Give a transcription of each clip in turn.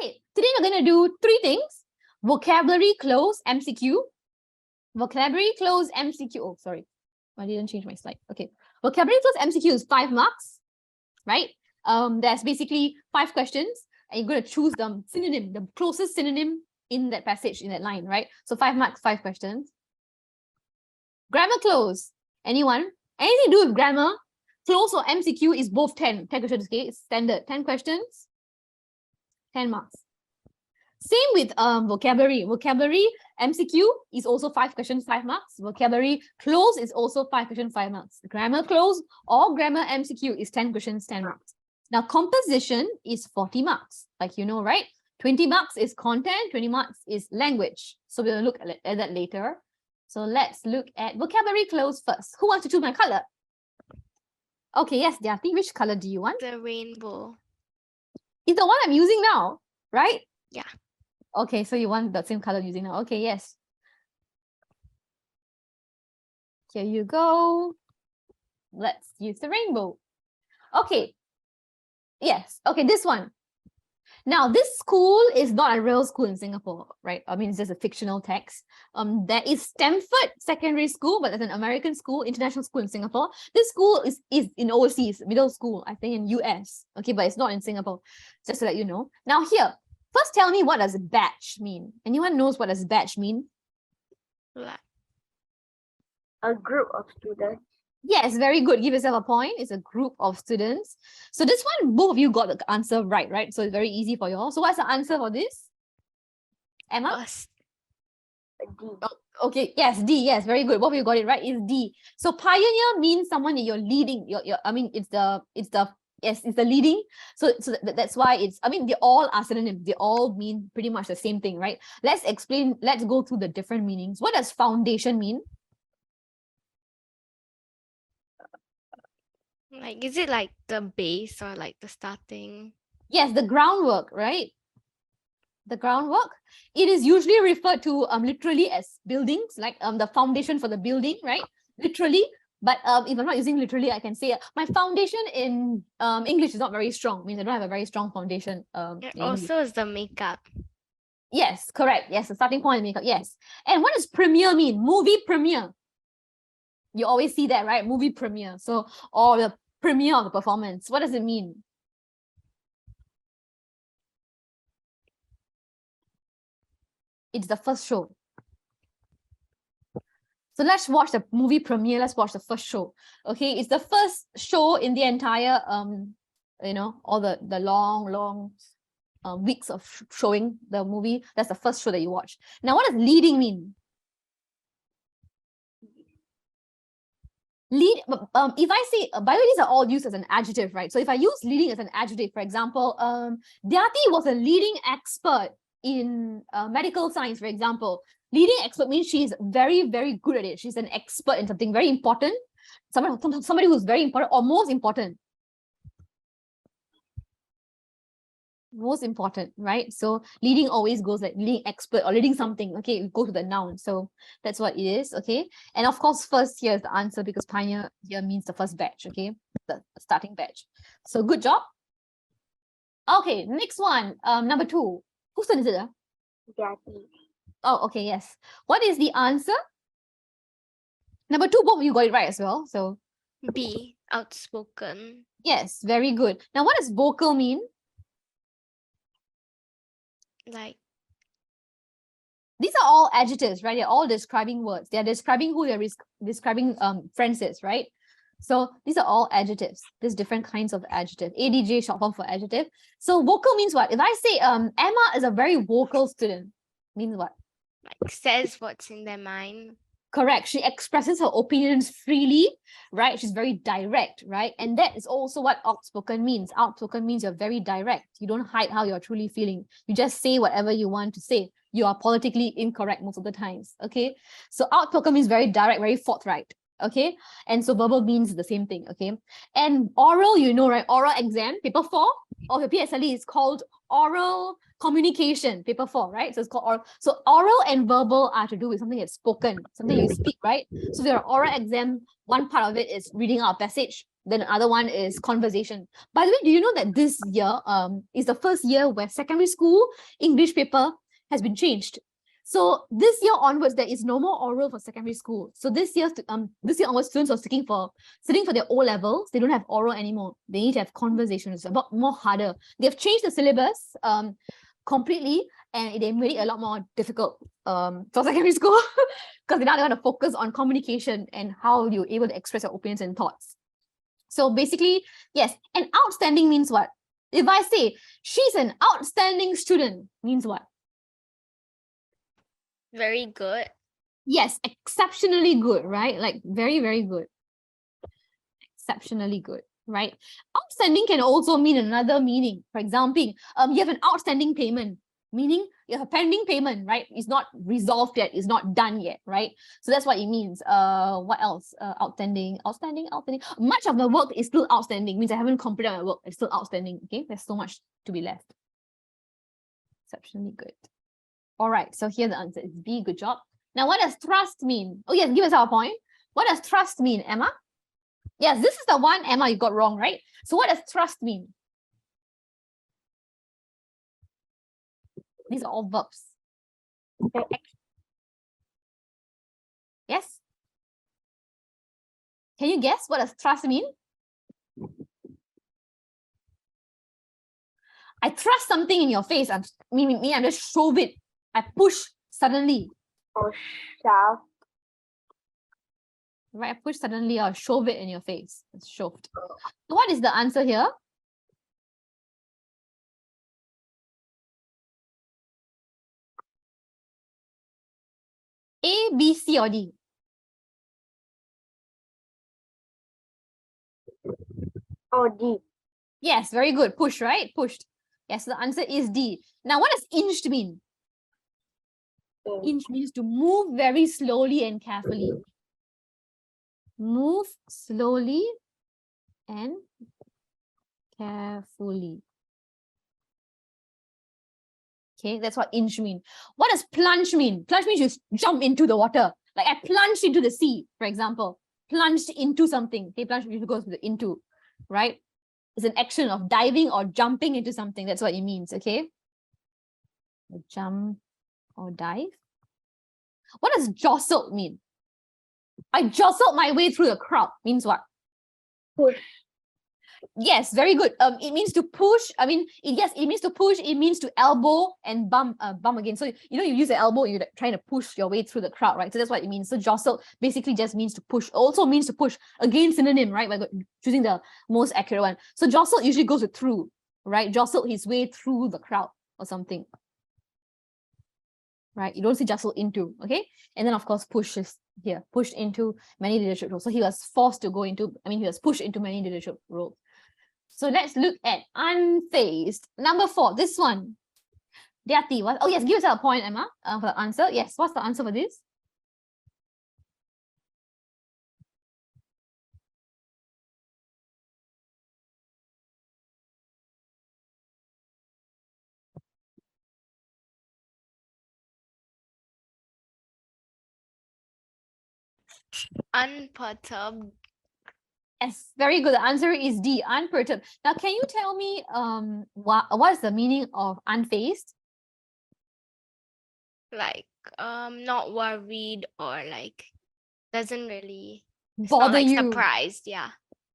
Okay, today we're going to do 3 things. Vocabulary cloze MCQ. Vocabulary cloze MCQ. Oh, sorry. I didn't change my slide. Okay. Vocabulary cloze MCQ is 5 marks, right? There's basically 5 questions, and you're going to choose the synonym, the closest synonym in that passage, in that line, right? So 5 marks, 5 questions. Grammar cloze. Anyone? Anything to do with grammar? Cloze or MCQ is both 10. 10 questions, okay? It's standard. 10 questions, 10 marks. Same with vocabulary. Vocabulary MCQ is also 5 questions, 5 marks. Vocabulary cloze is also 5 questions, 5 marks. Grammar cloze or grammar MCQ is 10 questions, 10 marks. Now, composition is 40 marks, like you know, right? 20 marks is content, 20 marks is language. So we'll look at that later. So let's look at vocabulary cloze first. Who wants to choose my color? Okay, yes, Dhyati, which color do you want? The rainbow. It's the one I'm using now, right? Yeah. Okay, so you want the same color I'm using now. Okay, yes. Here you go. Let's use the rainbow. Okay. Yes. Okay, this one. Now, this school is not a real school in Singapore, right? I mean, it's just a fictional text. There is Stanford Secondary School, but it's an American school, international school in Singapore. This school is in overseas, middle school, I think in US. Okay, but it's not in Singapore, just to let you know. Now here, first tell me, what does batch mean? Anyone knows what does batch mean? Like A group of students. Yes, very good. Give yourself a point. It's a group of students. So this one, both of you got the answer right? So it's very easy for you all. So what's the answer for this? Emma? us. D. Oh, okay, yes, D. Yes, very good. Both of you got it right. It's D. So pioneer means someone that you're leading. I mean, it's the leading. So that's why it's. I mean, they all are synonyms. They all mean pretty much the same thing, right? Let's explain. Let's go through the different meanings. What does foundation mean? Like, is it like the base or like the starting? Yes, the groundwork, right? The groundwork. It is usually referred to literally as buildings, like the foundation for the building, right? Literally. But if I'm not using literally, I can say my foundation in English is not very strong. Means I don't have a very strong foundation. It also is the makeup. Yes, correct. Yes, the starting point in makeup. Yes. And what does premiere mean? Movie premiere. You always see that, right? Movie premiere. So, or the premiere of the performance. What does it mean? It's the first show. So let's watch the movie premiere. Let's watch the first show. Okay, it's the first show in the entire all the long weeks of showing the movie. That's the first show that you watch. Now, what does leading mean? Lead, if I say, by the way, these are all used as an adjective, right? So if I use leading as an adjective, for example, Dhyati was a leading expert in medical science, for example. Leading expert means she's very, very good at it. She's an expert in something very important. Somebody who's very important or most important. Most important, right? So leading always goes like leading expert or leading something. Okay, we go to the noun. So that's what it is. Okay, and of course, first here is the answer because pioneer here means the first batch. Okay, the starting batch. So good job. Okay, next one. Number 2. Whose turn is it? Dhyati. Oh, okay, yes. What is the answer? Number 2, both of you got it right as well. So B, outspoken. yes, very good. Now, what does vocal mean? Like, These are all adjectives, right? They're all describing words. They're describing who they're describing friends is, right? So these are all adjectives. There's different kinds of adjective. ADJ, short form for adjective. So vocal means what? If I say Emma is a very vocal student, means what? like says what's in their mind. Correct. She expresses her opinions freely, right? She's very direct, right? And that is also what outspoken means. Outspoken means you're very direct. You don't hide how you're truly feeling. You just say whatever you want to say. You are politically incorrect most of the times, okay? So outspoken means very direct, very forthright, okay? And so verbal means the same thing, okay? And oral, you know, right? Oral exam, paper 4 of your PSLE is called oral communication, paper 4, right? So it's called oral. So oral and verbal are to do with something that's spoken, something you speak, right? So your oral exam, one part of it is reading out a passage, Then another one is conversation. By the way, do you know that this year is the first year where secondary school English paper has been changed? So this year onwards, there is no more oral for secondary school. So this year onwards, students are sitting for their O levels. They don't have oral anymore. They need to have conversation. It's a lot more harder. They've changed the syllabus completely, and they made it a lot more difficult for secondary school because now they want to focus on communication and how you're able to express your opinions and thoughts. So basically, yes, an outstanding means what? If I say she's an outstanding student, means what? Very good. Yes, exceptionally good, right? Like very, very good. Exceptionally good, right? Outstanding can also mean another meaning. For example, you have an outstanding payment, meaning you have a pending payment, right? It's not resolved yet, it's not done yet, right? So that's what it means. What else? Outstanding. Much of the work is still outstanding, means I haven't completed my work, it's still outstanding. Okay, there's so much to be left. Exceptionally good. All right, so here the answer is B. Good job. Now, what does trust mean? Oh, yes, give us our point. What does trust mean, Emma? Yes, this is the one, Emma, you got wrong, right? So what does trust mean? These are all verbs. Yes? Can you guess what does trust mean? I thrust something in your face. I just shove it. I push suddenly. Or shove. Right, I push suddenly or shove it in your face. It's shoved. So what is the answer here? A, B, C, or D? Or D. Yes, very good. Push, right? Pushed. Yes, the answer is D. Now, what does inched mean? Inch means to move very slowly and carefully. Move slowly and carefully. Okay, that's what inch mean. What does plunge mean? Plunge means you jump into the water. Like I plunged into the sea, for example. Plunged into something. Okay, plunge goes with the into, right? It's an action of diving or jumping into something. That's what it means, okay? Jump or dive. What does jostled mean? I jostled my way through the crowd. Means what? Push. Yes, very good. It means to push. I mean, it means to push. It means to elbow and bump again. So you use the elbow. You're trying to push your way through the crowd, right? So that's what it means. So jostle basically just means to push. Also means to push. Again, synonym, right? By choosing the most accurate one. So jostle usually goes with through, right? Jostle his way through the crowd or something, right? You don't see jostle into, okay? And then of course pushes here, pushed into many leadership roles. So he was forced to go into. he was pushed into many leadership roles. So let's look at unfazed. Number 4, this one. Dhyati. Oh yes, give us a point, Emma, for the answer. Yes, what's the answer for this? Unperturbed. Yes, very good. The answer is D, unperturbed. Now, can you tell me what is the meaning of unfazed? Like not worried or like doesn't really it's Bother not like you. surprised. Yeah.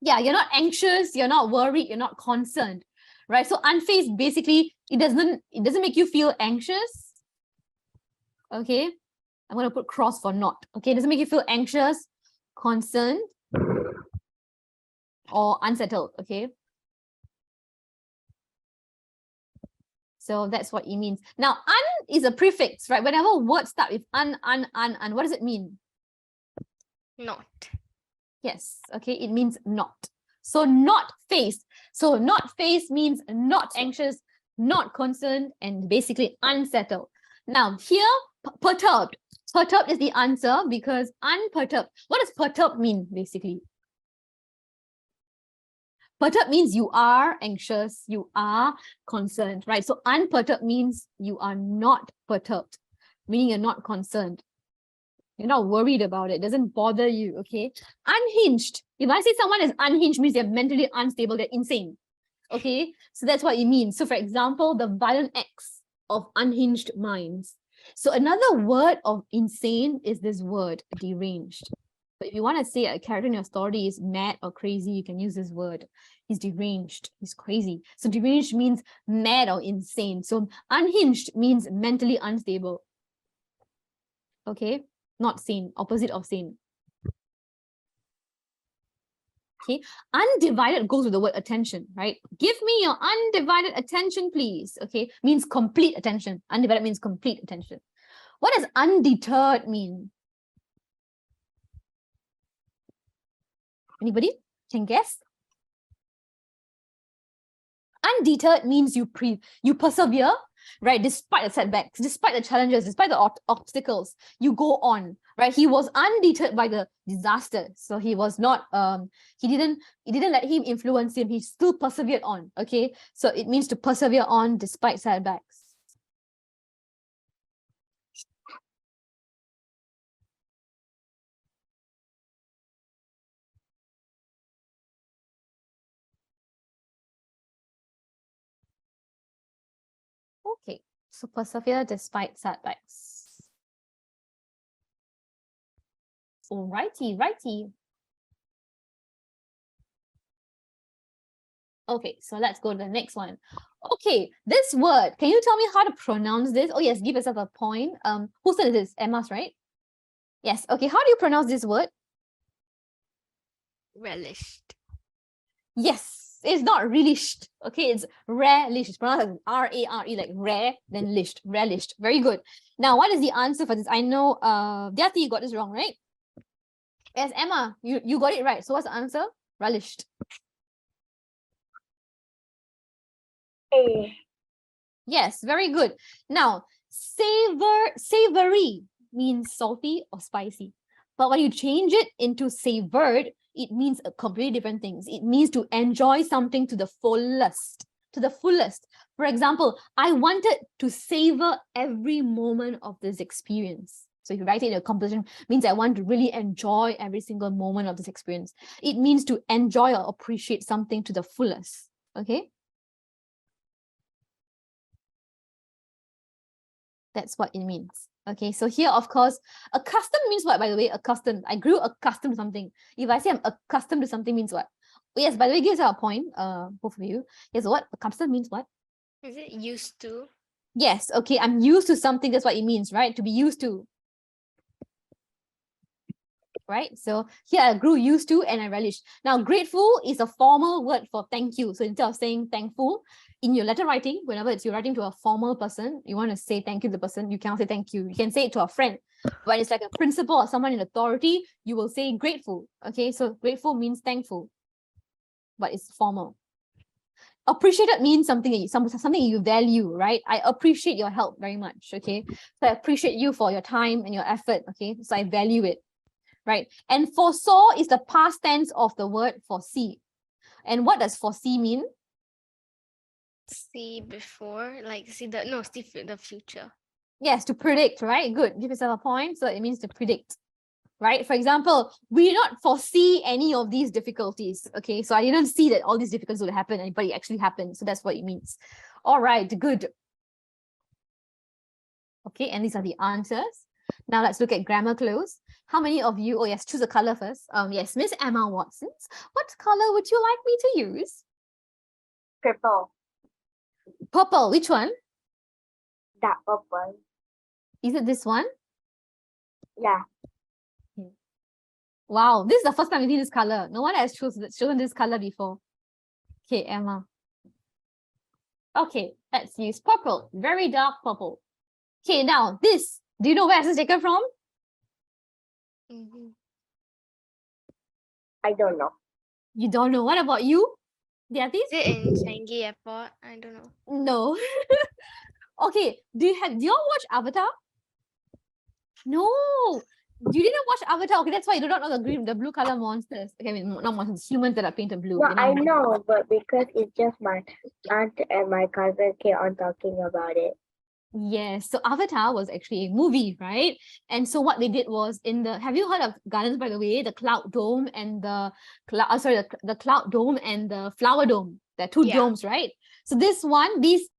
Yeah, you're not anxious, you're not worried, you're not concerned, right? So unfazed, basically, it doesn't make you feel anxious. Okay, I'm going to put cross for not. Okay, it doesn't make you feel anxious, concerned, or unsettled. Okay, so that's what it means. Now, is a prefix, right? Whenever words start with un, what does it mean? Not. Yes, okay, it means not. So not faced. So not faced means not anxious, not concerned, and basically unsettled. Now here, perturbed. Perturbed is the answer because unperturbed. What does perturbed mean, basically? Perturbed means you are anxious, you are concerned, right? So unperturbed means you are not perturbed, meaning you're not concerned. You're not worried about it. It doesn't bother you, okay? Unhinged. If I say someone is unhinged, means they're mentally unstable, they're insane. Okay, so that's what it means. So for example, the violent acts of unhinged minds. So another word of insane is this word, deranged. But if you want to say a character in your story is mad or crazy, you can use this word. He's deranged, he's crazy. So deranged means mad or insane. So unhinged means mentally unstable. Okay, not sane, opposite of sane. Okay, undivided goes with the word attention, right? Give me your undivided attention, please. Okay, means complete attention. Undivided means complete attention. What does undeterred mean? Anybody can guess? Undeterred means you persevere, right? Despite the setbacks, despite the challenges, despite the obstacles, you go on, right? He was undeterred by the disaster, so he was not. It didn't let him influence him. He still persevered on. Okay, so it means to persevere on despite setbacks. Okay, so persevere despite setbacks. Alrighty, righty. Okay, so let's go to the next one. Okay, this word, can you tell me how to pronounce this? Oh yes, give yourself a point. Who said this? Emma's, right? Yes. Okay, how do you pronounce this word? Relished. Yes, it's not relished. Okay, it's relished. It's pronounced as R-A-R-E, like rare, then lished. Relished. Very good. Now, what is the answer for this? I know Dyati, you got this wrong, right? Yes, Emma, you got it right. So what's the answer? Relished. A. Yes, very good. Now, savory means salty or spicy. But when you change it into savored, it means a completely different things. It means to enjoy something to the fullest. To the fullest. For example, I wanted to savor every moment of this experience. So if you write it in a composition, means I want to really enjoy every single moment of this experience. It means to enjoy or appreciate something to the fullest. Okay? That's what it means. Okay, so here, of course, accustomed means what, by the way? Accustomed. I grew accustomed to something. If I say I'm accustomed to something, means what? Oh, yes, by the way, give us a point, both of you. Yes, what? Accustomed means what? Is it used to? Yes, okay, I'm used to something. That's what it means, right? To be used to. Right? So here I grew used to and I relished. Now, grateful is a formal word for thank you. So instead of saying thankful, in your letter writing, whenever you're writing to a formal person, you want to say thank you to the person, you cannot say thank you. You can say it to a friend. When it's like a principal or someone in authority, you will say grateful. Okay, so grateful means thankful, but it's formal. Appreciated means something you value, right? I appreciate your help very much. Okay, so I appreciate you for your time and your effort. Okay, so I value it. Right? And foresaw is the past tense of the word foresee. And what does foresee mean? See before, like see the future. Yes, to predict, right? Good. Give yourself a point. So it means to predict, right? For example, we did not foresee any of these difficulties. Okay, so I didn't see that all these difficulties would happen, but it actually happened. So that's what it means. All right, good. Okay, and these are the answers. Now let's look at grammar clues. How many of you, oh yes, choose a color first. Yes, Miss Emma Watsons, what color would you like me to use? Purple. Purple, which one? Dark purple. Is it this one? Yeah. Wow, this is the first time we see this color. No one has chosen this color before. Okay, Emma. Okay, let's use purple, very dark purple. Okay, now this, do you know where this is taken from? I don't know. You don't know. What about you? Is Is it in Changi Airport? I don't know. No. Okay, do you all watch Avatar? No. You didn't watch Avatar. Okay, that's why you do not know the blue color monsters. Okay, I mean, not monsters, humans that are painted blue. No, They're not I monsters. know, but because it's just my aunt and my cousin keep on talking about it. Yes, so Avatar was actually a movie, right? And so what they did was have you heard of gardens by the way, the Cloud Dome and the Cloud Dome and the Flower Dome? They're two Yeah. domes, right? So these